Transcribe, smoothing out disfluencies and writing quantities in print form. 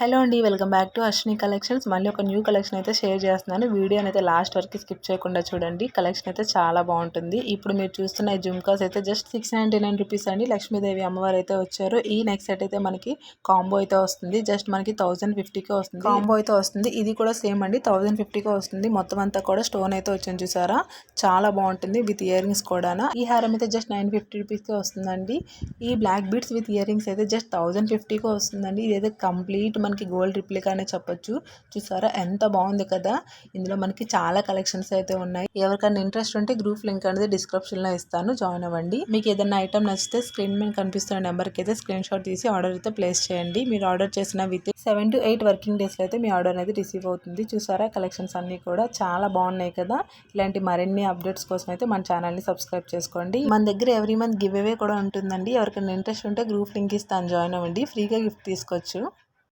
Hello అండి, welcome back to Ashwini collections. మళ్ళీ ఒక న్యూ కలెక్షన్ అయితే షేర్ చేస్తున్నాను. వీడియోని అయితే లాస్ట్ వరకు స్కిప్ చేయకుండా చూడండి. కలెక్షన్ అయితే చాలా బాగుంటుంది. ఇప్పుడు మీరు చూస్తున్న ఈ జుమ్కాస్ అయితే జస్ట్ 699 రూపీస్ అండి. లక్ష్మీదేవి అమ్మవారు అయితే వచ్చారు. ఈ నెక్ సెట్ అయితే మనకి కాంబో అయితే వస్తుంది. జస్ట్ మనకి 1050కే వస్తుంది. కాంబో అయితే వస్తుంది. ఇది కూడా సేమ్ అండి, 1050కే వస్తుంది. మొత్తం అంతా కూడా స్టోన్ అయితే వచ్చింది చూసారా, చాలా బాగుంటుంది. విత్ ఇయర్ రింగ్స్ కూడా. ఈ హారం అయితే జస్ట్ 950 రూపీస్కే వస్తుందండి. ఈ black beads with earrings అయితే జస్ట్ 1050కే వస్తుందండి. ఇదైతే కంప్లీట్ మనకి గోల్డ్ రిప్లికానే చెప్పొచ్చు. చూసారా ఎంత బాగుంది కదా. ఇందులో మనకి చాలా కలెక్షన్స్ అయితే ఉన్నాయి. ఎవరికైనా ఇంట్రెస్ట్ ఉంటే గ్రూప్ లింక్ అనేది డిస్క్రిప్షన్ లో ఇస్తాను, జాయిన్ అవ్వండి. మీకు ఏదైనా ఐటమ్ నచ్చితే స్క్రీన్ మీద కనిపిస్తున్న నెంబర్కి అయితే స్క్రీన్ షాట్ తీసి ఆర్డర్ అయితే ప్లేస్ చేయండి. మీరు ఆర్డర్ చేసిన విత్ 7 to 8 వర్కింగ్ డేస్ లో అయితే మీ ఆర్డర్ అనేది రిసీవ్ అవుతుంది. చూసారా కలెక్షన్స్ అన్ని కూడా చాలా బాగున్నాయి కదా. ఇలాంటి మరిన్ని అప్డేట్స్ కోసం అయితే మన ఛానల్ ని సబ్స్క్రైబ్ చేసుకోండి. మన దగ్గర ఎవ్రీ మంత్ గివ్ అవే కూడా ఉంటుందండి. ఎవరికైనా ఇంట్రెస్ట్ ఉంటే గ్రూప్ లింక్ ఇస్తాను, జాయిన్ అవ్వండి. ఫ్రీగా గిఫ్ట్ తీసుకోవచ్చు.